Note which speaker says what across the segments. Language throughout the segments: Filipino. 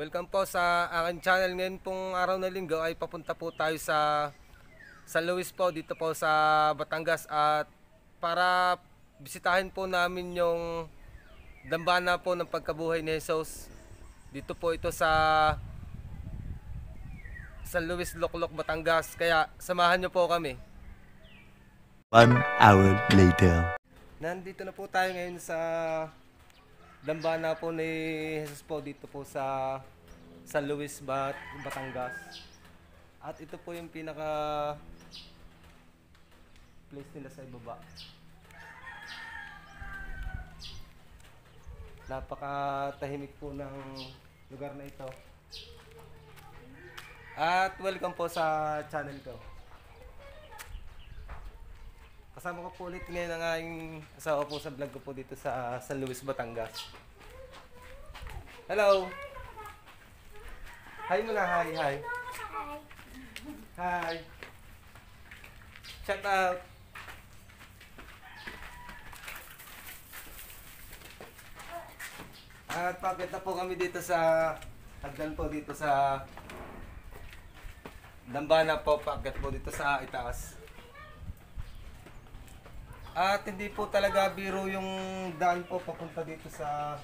Speaker 1: Welcome po sa aking channel. Ngayon pong araw na linggo ay papunta po tayo sa San Luis po, dito po sa Batangas, at para bisitahin po namin yung dambana po ng pagkabuhay ni Jesus. Dito po ito sa San Luis, Loklok, Batangas. Kaya samahan nyo po kami.
Speaker 2: 1 hour later.
Speaker 1: Nandito na po tayo ngayon sa dambana po ni Jesus po, dito po sa San Luis, Batangas. At ito po yung pinaka place nila sa ibaba. Napakatahimik po ng lugar na ito. At welcome po sa channel ko. Kasama ko po ulit ngayon ang aking asawa po sa vlog ko po dito sa San Luis, Batangas. Hello! Hi muna, hi, hi. Hi! Shout out! At pakit na po kami dito sa hagdan po dito sa dambana po, pakit po dito sa itaas. At hindi po talaga biro yung daan po papunta dito sa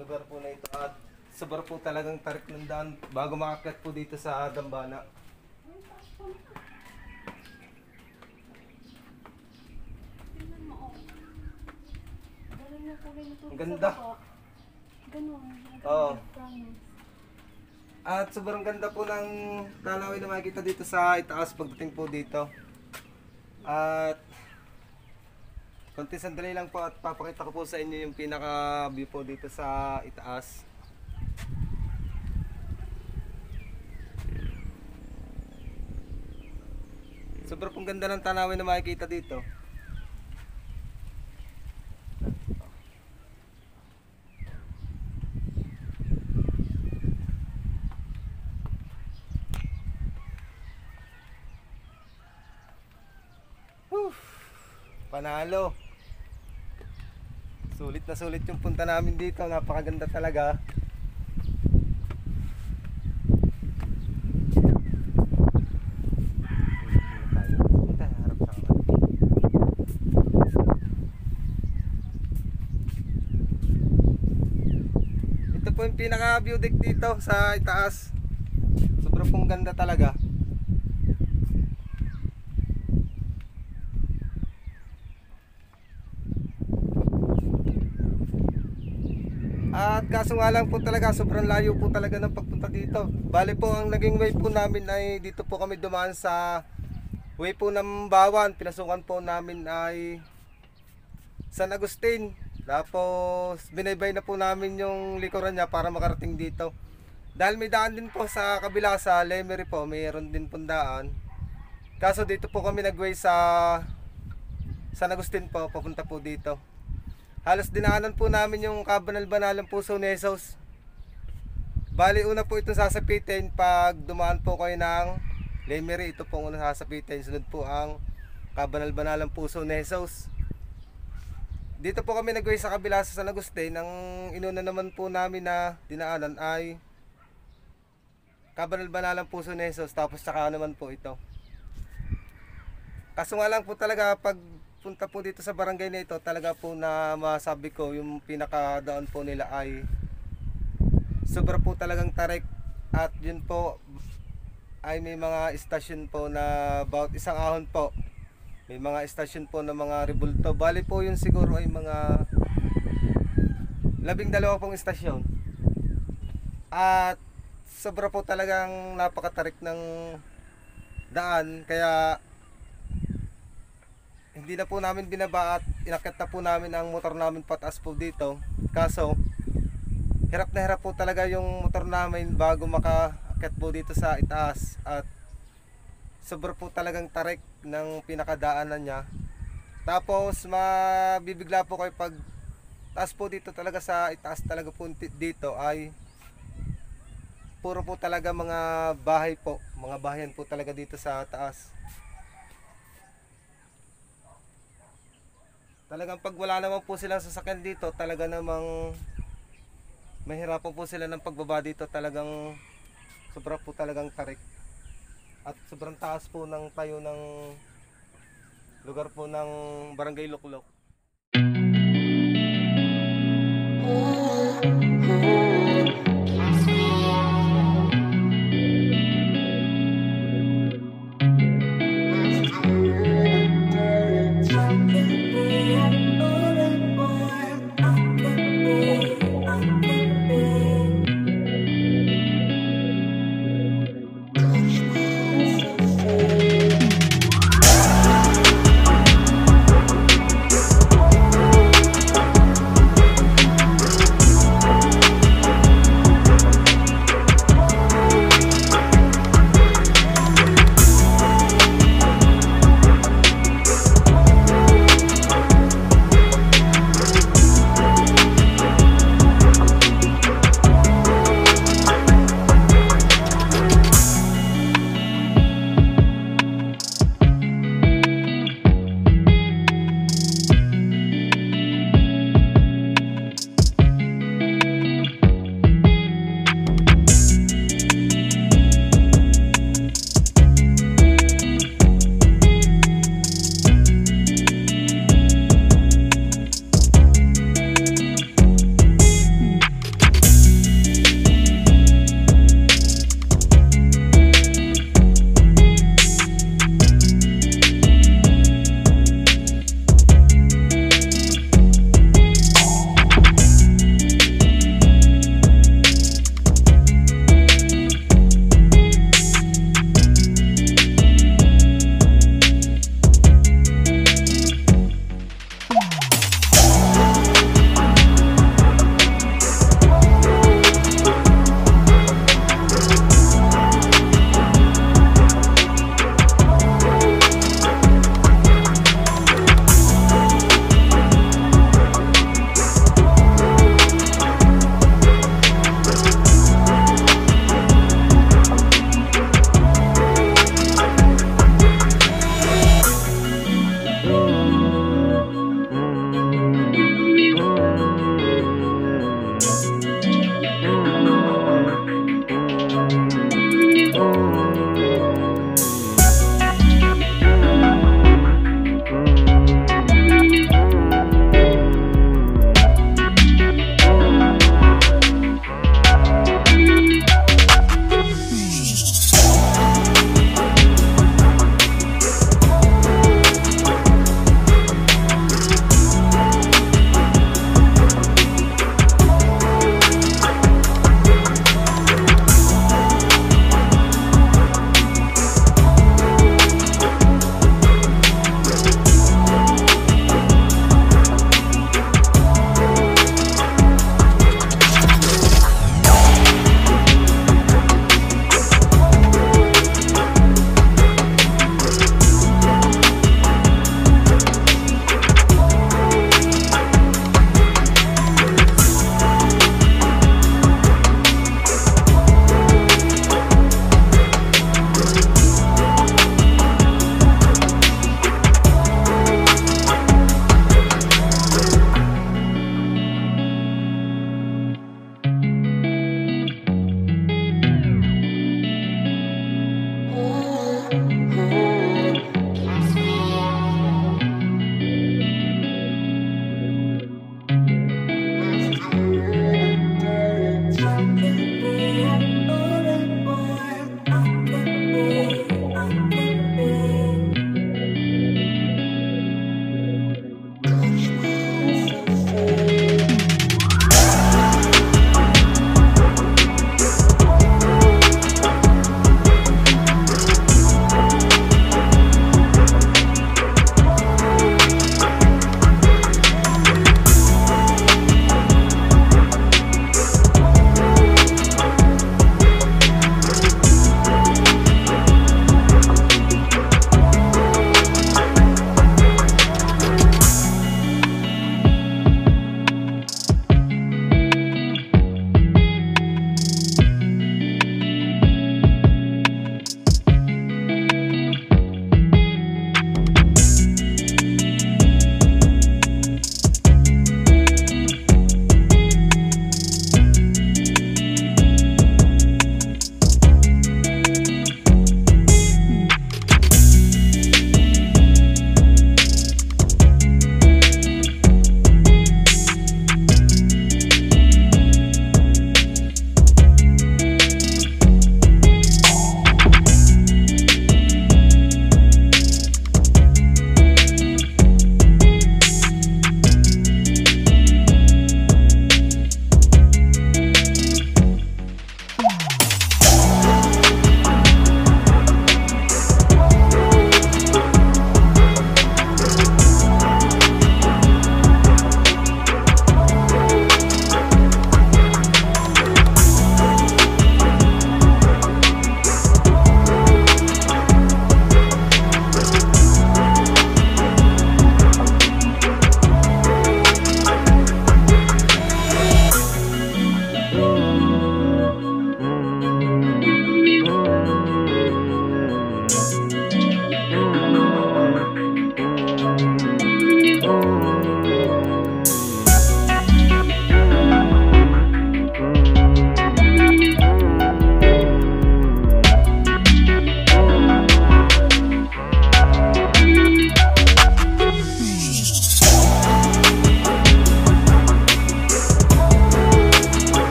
Speaker 1: lugar po na ito. At sobrang po talagang tarik ng daan bago makakit po dito sa dambana. Ang ganda. Oo. At sobrang ganda po ng tanawin na makikita dito sa itaas pagdating po dito. At konti sandali lang po at papakita ko po sa inyo yung pinaka view po dito sa itaas. Sobrang pong ganda ng tanawin na makikita dito. Panalo. Sulit na sulit yung punta namin dito. Napakaganda talaga. Ito po yung pinaka view deck dito sa itaas. Sobrang pong ganda talaga. At kaso nga lang po talaga, sobrang layo po talaga ng pagpunta dito. Bale po, ang naging way po namin ay dito po kami dumaan sa way po ng Bawan. Pinasukan po namin ay San Agustin. Tapos binaybay na po namin yung likuran niya para makarating dito. Dahil may daan din po sa kabila sa Lemery po, mayroon din pong daan. Kaso dito po kami nagway sa San Agustin po, papunta po dito. Halos dinaanan po namin yung kabanal-banalang puso ni Jesus. Bali, una po itong sasapitin pag dumaan po kayo ng Lemery. Ito po ang unang sasapitin. Sunod po ang kabanal-banalang puso ni Jesus. Dito po kami nagway sa kabila sa San Agustin. Ang inuna naman po namin na dinaanan ay kabanal-banalang puso ni Jesus. Tapos saka naman po ito. Kaso nga lang po talaga pag punta po dito sa barangay na ito, talaga po na masabi ko yung pinakadaan po nila ay sobra po talagang tarik. At yun po ay may mga istasyon po na about isang ahon po. May mga istasyon po na mga rebulto. Bali po yun siguro ay mga 12 pong istasyon. At sobra po talagang napakatarik ng daan. Kaya hindi na po namin binaba at inakyat na po namin ang motor namin pataas po dito. Kaso hirap na hirap po talaga yung motor namin bago makaakyat po dito sa itaas. At sobra po talagang tarik ng pinakadaanan niya. Tapos mabibigla po kayo pag taas po dito talaga sa itaas talaga po dito ay puro po talaga mga bahay po. Mga bahayan po talaga dito sa taas. Talagang pag wala naman po silang sasakyan dito, talaga namang mahirapan po sila ng pagbaba dito, talagang sobra po talagang tarik. At sobrang taas po ng tayo ng lugar po ng Barangay Luklok.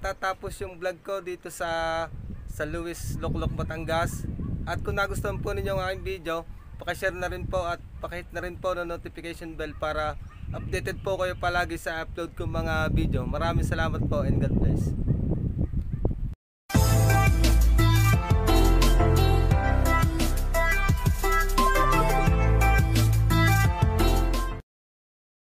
Speaker 1: natatapos yung vlog ko dito sa Luis, Lokloc, Batangas. At kung nagustuhan po ninyo ang aking video, paki-share na rin po at paki-hit na rin po ng notification bell para updated po kayo palagi sa upload kong mga video. Maraming salamat po and God bless.